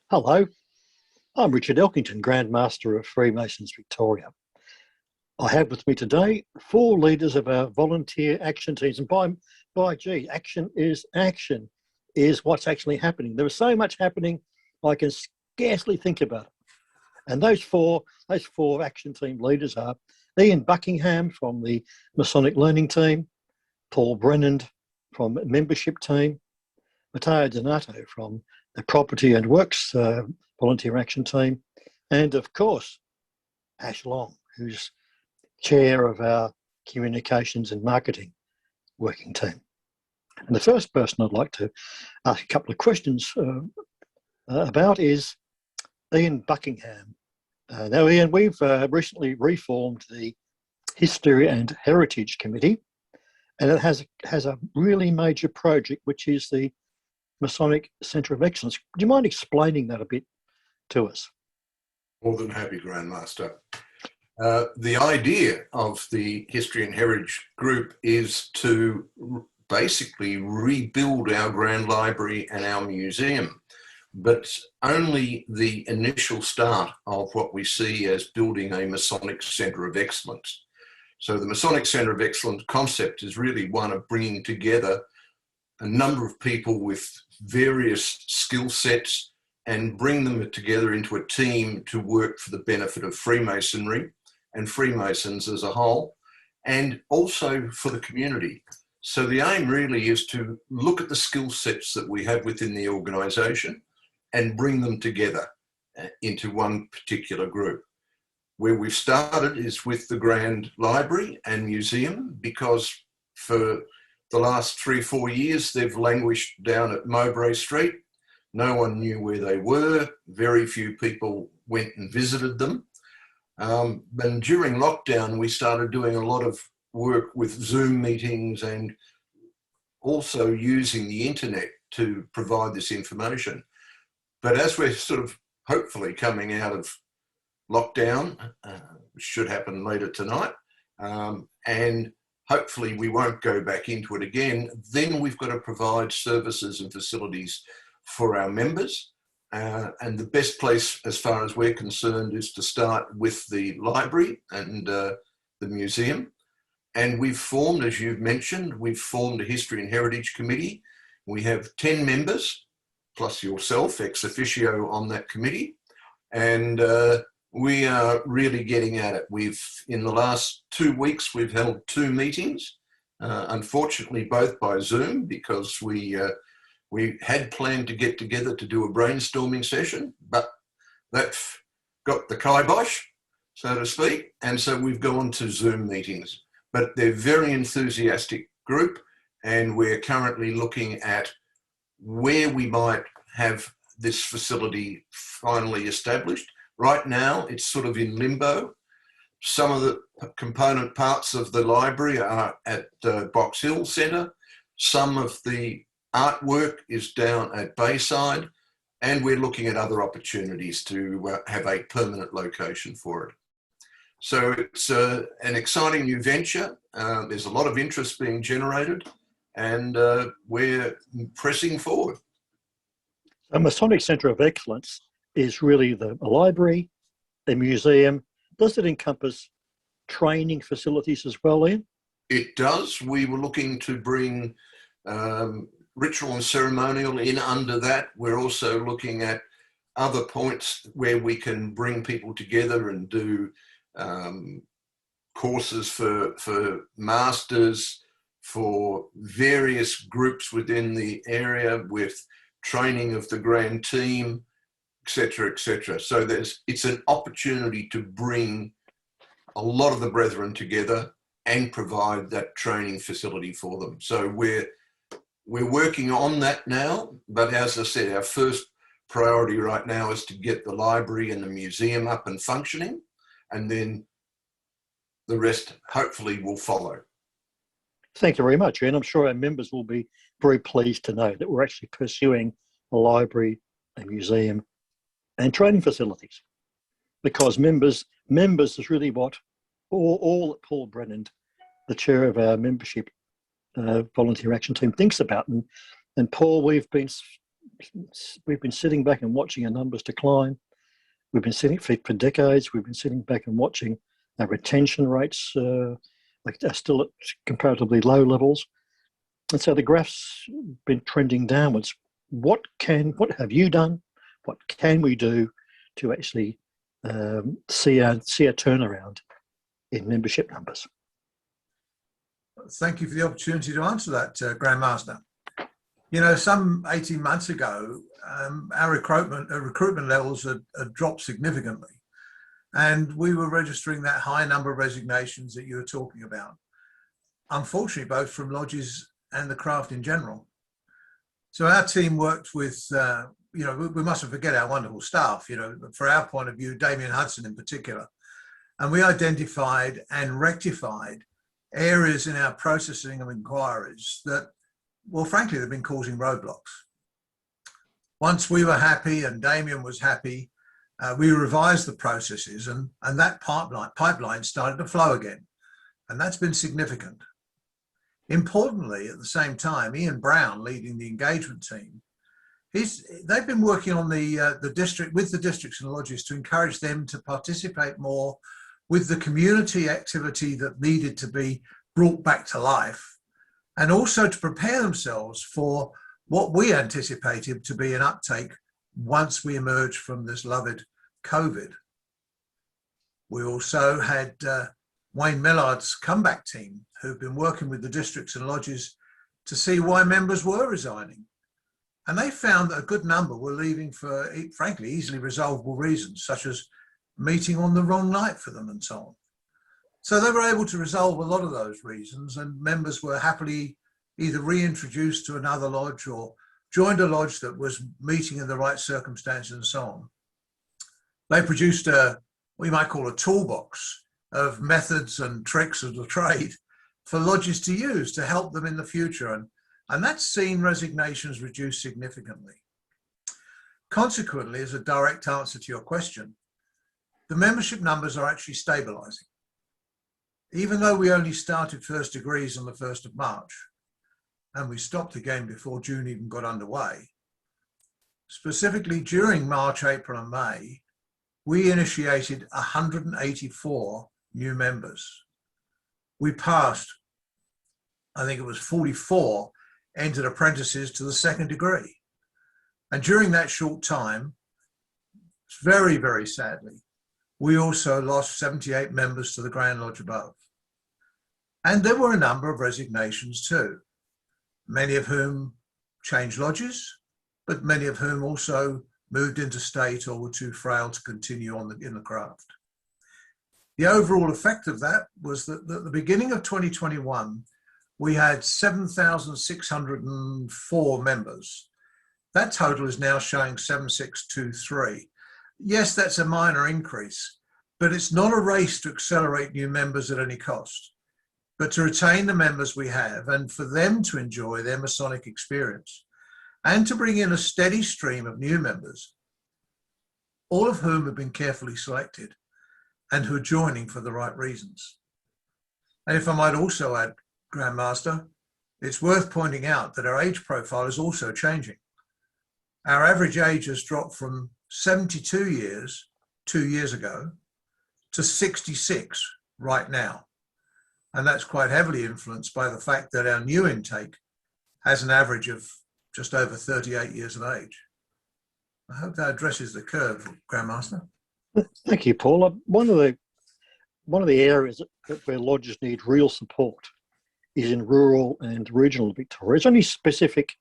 Hello, I'm Richard Elkington, Grand Master of Freemasons Victoria. I have with me today 4 leaders of our volunteer action teams, and action is what's actually happening. There is so much happening, I can scarcely think about it. And those four action team leaders are Ian Buckingham from the Masonic Learning Team, Paul Brennan from Membership Team, Matteo Donato from the Property and Works Volunteer Action Team, and of course, Ash Long, who's chair of our Communications and Marketing Working Team. And the first person I'd like to ask a couple of questions about is Ian Buckingham. Now, Ian, we've recently reformed the History and Heritage Committee, and it has a really major project, which is the Masonic Centre of Excellence. Do you mind explaining that a bit to us? More than happy, Grandmaster. The idea of the History and Heritage Group is to basically rebuild our Grand Library and our museum, but only the initial start of what we see as building a Masonic Centre of Excellence. So the Masonic Centre of Excellence concept is really one of bringing together a number of people with various skill sets and bring them together into a team to work for the benefit of Freemasonry and Freemasons as a whole, and also for the community. So the aim really is to look at the skill sets that we have within the organisation and bring them together into one particular group. Where we've started is with the Grand Library and Museum, because for the last 3 or 4 years, they've languished down at Mowbray Street. No one knew where they were. Very few people went and visited them. And during lockdown, we started doing a lot of work with Zoom meetings and also using the internet to provide this information. But as we're sort of hopefully coming out of lockdown, which should happen later tonight, and hopefully we won't go back into it again, then we've got to provide services and facilities for our members. And the best place, as far as we're concerned, is to start with the library and the museum. And we've formed, as you've mentioned, we've formed a History and Heritage Committee. We have 10 members, plus yourself, ex officio, on that committee. And we are really getting at it. In the last 2 weeks, we've held 2 meetings, unfortunately both by Zoom, because we had planned to get together to do a brainstorming session, but that got the kibosh, so to speak, and so we've gone to Zoom meetings. But they're a very enthusiastic group, and we're currently looking at where we might have this facility finally established. Right now, it's sort of in limbo. Some of the component parts of the library are at Box Hill Centre. Some of the artwork is down at Bayside, and we're looking at other opportunities to have a permanent location for it. So it's an exciting new venture. There's a lot of interest being generated, and we're pressing forward. A Masonic Centre of Excellence is really the library, the museum. Does it encompass training facilities as well, Ian? It does. We were looking to bring ritual and ceremonial in under that. We're also looking at other points where we can bring people together and do courses for masters, for various groups within the area, with training of the grand team, etc., etc. So it's an opportunity to bring a lot of the brethren together and provide that training facility for them. So we're working on that now, but as I said, our first priority right now is to get the library and the museum up and functioning, and then the rest hopefully will follow. Thank you very much, Ian. I'm sure our members will be very pleased to know that we're actually pursuing a library, a museum, and training facilities, because members is really what all that Paul Brennan, the chair of our membership volunteer action team, thinks about. And Paul, we've been we've been sitting back and watching our numbers decline. We've been sitting for decades. We've been sitting back and watching our retention rates are still at comparatively low levels, and so the graph's been trending downwards. What have you done? What can we do to actually see a turnaround in membership numbers? Thank you for the opportunity to answer that, Grandmaster. You know, some 18 months ago, our recruitment levels had dropped significantly, and we were registering that high number of resignations that you were talking about. Unfortunately, both from lodges and the craft in general. So our team worked with, you know, we mustn't forget our wonderful staff, you know, for our point of view, Damien Hudson in particular. And we identified and rectified areas in our processing of inquiries that, well, frankly, they've been causing roadblocks. Once we were happy and Damien was happy, we revised the processes, and that pipeline started to flow again. And that's been significant. Importantly, at the same time, Ian Brown, leading the engagement team, they've been working on the district with the districts and lodges to encourage them to participate more with the community activity that needed to be brought back to life, and also to prepare themselves for what we anticipated to be an uptake once we emerge from this loved COVID. We also had Wayne Millard's comeback team, who've been working with the districts and lodges to see why members were resigning. And they found that a good number were leaving for, frankly, easily resolvable reasons, such as meeting on the wrong night for them and so on. So they were able to resolve a lot of those reasons, and members were happily either reintroduced to another lodge or joined a lodge that was meeting in the right circumstances and so on. They produced what you might call a toolbox of methods and tricks of the trade for lodges to use to help them in the future. And that's seen resignations reduce significantly. Consequently, as a direct answer to your question, the membership numbers are actually stabilizing. Even though we only started first degrees on the 1st of March, and we stopped again before June even got underway, specifically during March, April and May, we initiated 184 new members. We passed, I think it was 44 entered apprentices to the 2nd degree. And during that short time, very, very sadly, we also lost 78 members to the Grand Lodge above. And there were a number of resignations too, many of whom changed lodges, but many of whom also moved interstate or were too frail to continue on in the craft. The overall effect of that was that at the beginning of 2021, we had 7,604 members. That total is now showing 7,623. Yes, that's a minor increase, but it's not a race to accelerate new members at any cost, but to retain the members we have and for them to enjoy their Masonic experience and to bring in a steady stream of new members, all of whom have been carefully selected and who are joining for the right reasons. And if I might also add, Grandmaster, it's worth pointing out that our age profile is also changing. Our average age has dropped from 72 years 2 years ago to 66 right now. And that's quite heavily influenced by the fact that our new intake has an average of just over 38 years of age. I hope that addresses the curve, Grandmaster. Thank you, Paul. One of the areas where lodges need real support is in rural and regional Victoria. Is there any specific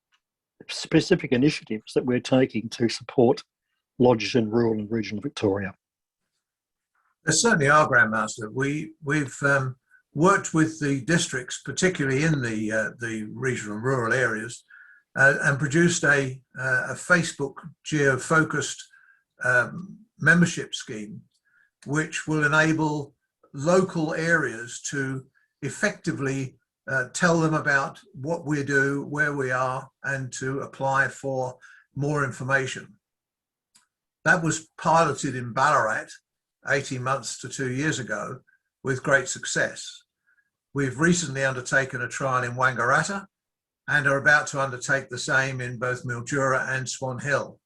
initiatives that we're taking to support lodges in rural and regional Victoria? There certainly are, Grandmaster. We've worked with the districts, particularly in the regional and rural areas, and produced a Facebook geo-focused membership scheme, which will enable local areas to effectively tell them about what we do, where we are, and to apply for more information. That was piloted in Ballarat 18 months to 2 years ago with great success. We've recently undertaken a trial in Wangaratta and are about to undertake the same in both Mildura and Swan Hill.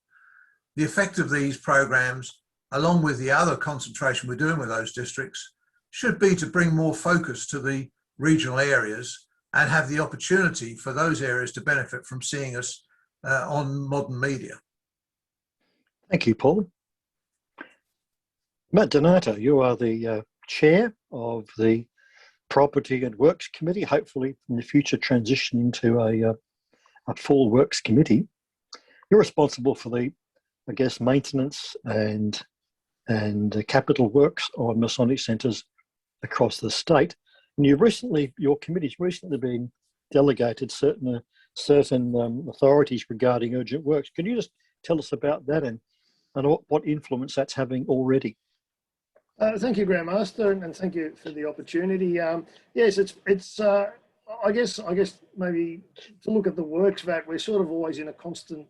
The effect of these programs, along with the other concentration we're doing with those districts, should be to bring more focus to the regional areas and have the opportunity for those areas to benefit from seeing us on modern media. Thank you, Paul. Matt Donato, you are the chair of the Property and Works Committee, hopefully in the future transition into a full Works Committee. You're responsible for the, I guess, maintenance and capital works on Masonic centres across the state. And your committee's recently been delegated certain authorities regarding urgent works. Can you just tell us about that and what influence that's having already? Thank you, Grandmaster, and thank you for the opportunity. Yes, it's I guess maybe to look at the works VAT, we're sort of always in a constant,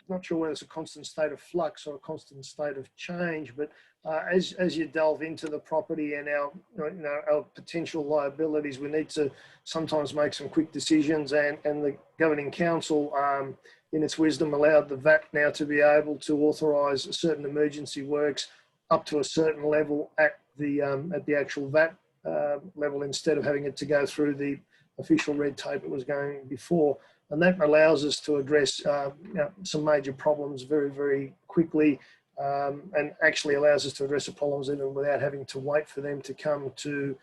not sure whether it's a constant state of flux or a constant state of change, but as you delve into the property and our potential liabilities, we need to sometimes make some quick decisions, and the Governing Council, in its wisdom, allowed the VAT now to be able to authorise certain emergency works up to a certain level at the actual VAT level, instead of having it to go through the official red tape it was going before. And that allows us to address some major problems very, very quickly, and actually allows us to address the problems even without having to wait for them to come to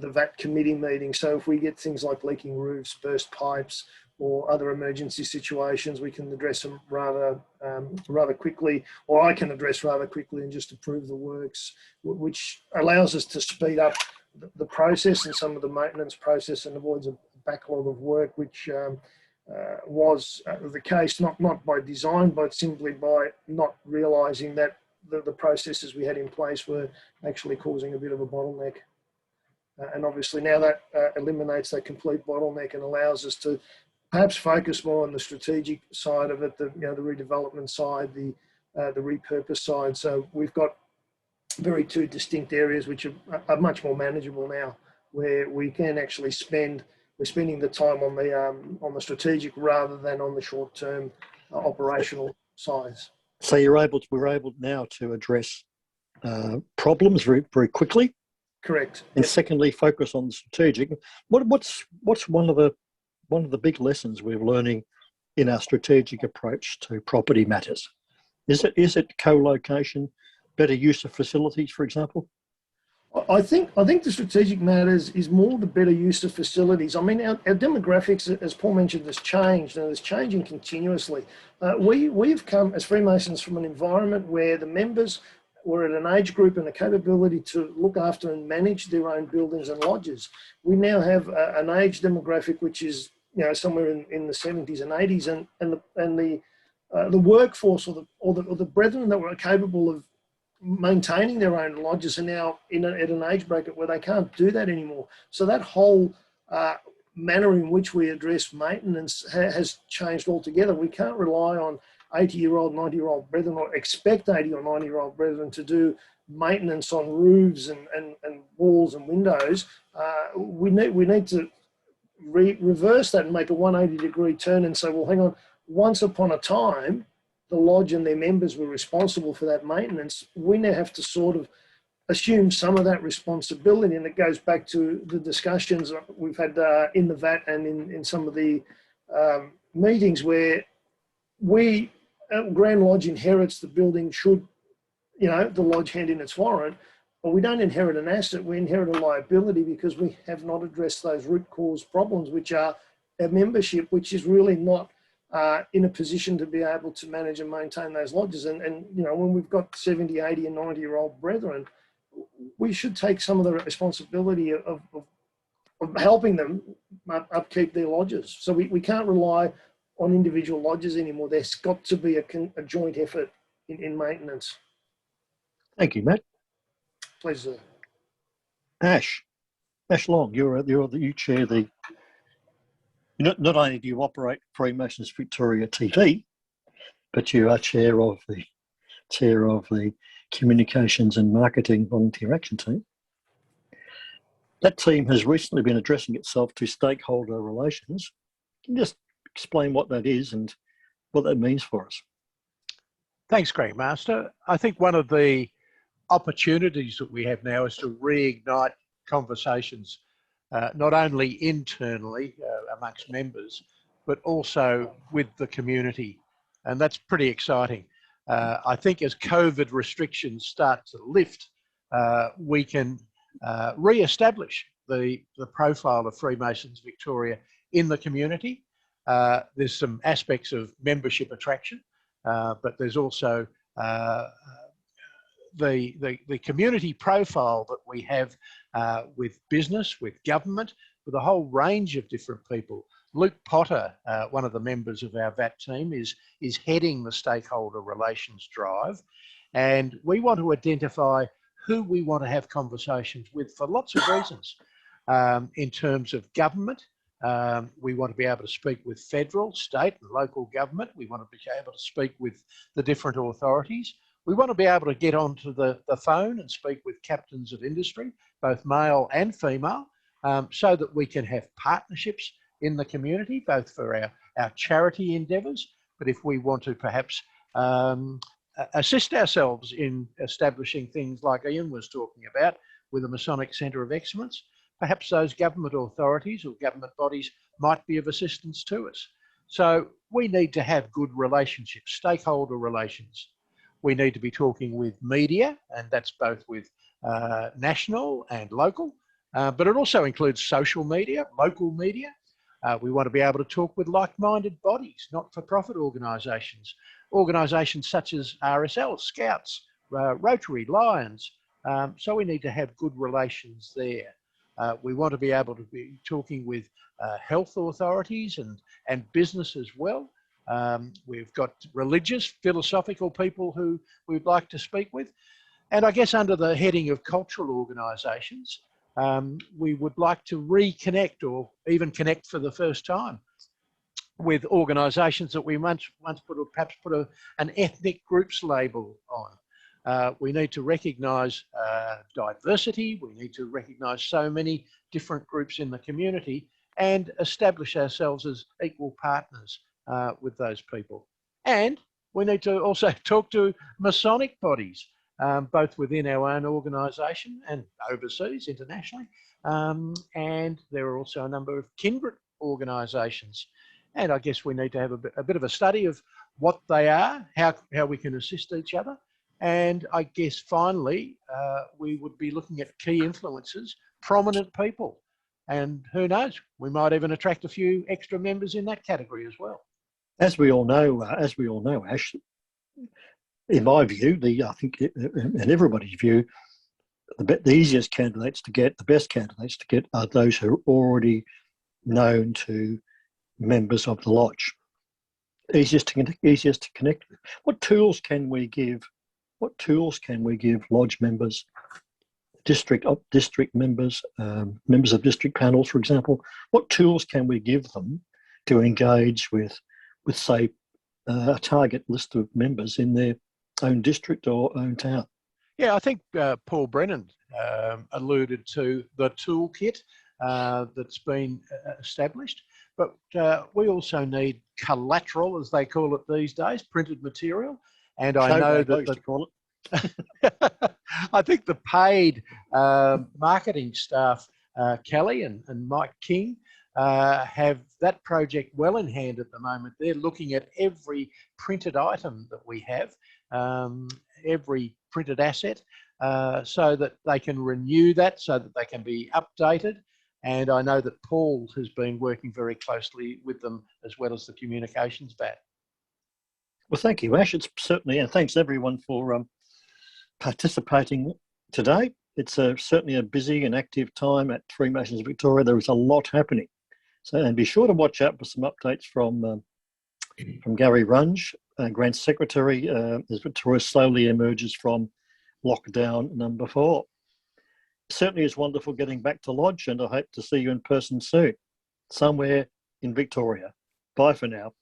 the VAT committee meeting. So if we get things like leaking roofs, burst pipes, or other emergency situations, we can address them rather quickly, or I can address rather quickly and just approve the works, which allows us to speed up the process and some of the maintenance process and avoids a backlog of work, which was the case, not by design, but simply by not realising that the processes we had in place were actually causing a bit of a bottleneck. And obviously now that eliminates that complete bottleneck and allows us to perhaps focus more on the strategic side of it, the redevelopment side, the repurpose side. So we've got two very distinct areas which are much more manageable now, where we can actually we're spending the time on the strategic rather than on the short-term operational sides. So we're able now to address problems very, very quickly. Correct. And secondly, focus on the strategic. What's one of the big lessons we're learning in our strategic approach to property matters? Is it co-location, better use of facilities, for example? I think the strategic matters is more the better use of facilities. I mean, our demographics, as Paul mentioned, has changed, and it's changing continuously. We've come as Freemasons from an environment where the members were at an age group and a capability to look after and manage their own buildings and lodges. We now have an age demographic which is somewhere in the 70s and 80s, and the workforce or the brethren that were capable of maintaining their own lodges are now at an age bracket where they can't do that anymore. So that whole manner in which we address maintenance has changed altogether. We can't rely on 80-year-old, 90-year-old brethren, or expect 80 or 90-year-old brethren to do maintenance on roofs and walls and windows. We need to reverse that and make a 180-degree turn and say, well, hang on, once upon a time, the lodge and their members were responsible for that maintenance. We now have to sort of assume some of that responsibility, and it goes back to the discussions we've had in the VAT and in some of the meetings where Grand Lodge inherits the building should, the lodge hand in its warrant, but we don't inherit an asset, we inherit a liability because we have not addressed those root cause problems, which are our membership, which is really not in a position to be able to manage and maintain those lodges. And when we've got 70, 80 and 90-year-old brethren, we should take some of the responsibility of helping them upkeep their lodges. So we can't rely on individual lodges anymore. There's got to be a joint effort in maintenance. Thank you, Matt. Pleasure. Ash Long, you chair the. Not only do you operate Freemasons Victoria TV, but you are chair of the Communications and Marketing Volunteer Action Team. That team has recently been addressing itself to stakeholder relations Can you just explain what that is and what that means for us? Thanks, Grandmaster. I think one of the opportunities that we have now is to reignite conversations, not only internally amongst members, but also with the community. And that's pretty exciting. I think as COVID restrictions start to lift, we can re-establish the profile of Freemasons Victoria in the community. There's some aspects of membership attraction, but there's also the community profile that we have with business, with government, with a whole range of different people. Luke Potter, one of the members of our VAT team, is heading the stakeholder relations drive, and we want to identify who we want to have conversations with for lots of reasons. In terms of government, we want to be able to speak with federal, state and local government. We want to be able to speak with the different authorities. We want to be able to get onto the phone and speak with captains of industry, both male and female, so that we can have partnerships in the community, both for our charity endeavours, but if we want to perhaps assist ourselves in establishing things like Ian was talking about with a Masonic Centre of Excellence, perhaps those government authorities or government bodies might be of assistance to us. So we need to have good relationships, stakeholder relations. We need to be talking with media, and that's both with national and local, but it also includes social media, local media. We want to be able to talk with like-minded bodies, not-for-profit organisations, organisations such as RSL, Scouts, Rotary, Lions. So we need to have good relations there. We want to be able to be talking with health authorities and business as well. We've got religious, philosophical people who we'd like to speak with. And I guess under the heading of cultural organisations, we would like to reconnect or even connect for the first time with organisations that we once perhaps put an ethnic groups label on. We need to recognise diversity. We need to recognise so many different groups in the community and establish ourselves as equal partners with those people. And we need to also talk to Masonic bodies, both within our own organisation and overseas, internationally. And there are also a number of kindred organisations. And I guess we need to have a bit of a study of what they are, how we can assist each other. And I guess finally, we would be looking at key influencers, prominent people. And who knows, we might even attract a few extra members in that category as well. As we all know, Ash, in my view, I think in everybody's view, the easiest candidates to get, the best candidates to get, are those who are already known to members of the lodge. Easiest to connect with. What tools can we give lodge members, district members, members of district panels, for example? What tools can we give them to engage with say, a target list of members in their own district or own town? Yeah, I think Paul Brennan alluded to the toolkit that's been established, but we also need collateral, as they call it these days, printed material. And I know that I think the paid marketing staff, Kelly and Mike King, have that project well in hand at the moment. They're looking at every printed item that we have, every printed asset, so that they can renew that, so that they can be updated. And I know that Paul has been working very closely with them as well as the communications VAT. Well, thank you, Ash. It's certainly, and thanks everyone for participating today. It's certainly a busy and active time at Freemasons Victoria. There is a lot happening. So, and be sure to watch out for some updates from Gary Runge, Grant Secretary, as Victoria slowly emerges from lockdown number 4. Certainly is wonderful getting back to Lodge, and I hope to see you in person soon, somewhere in Victoria. Bye for now.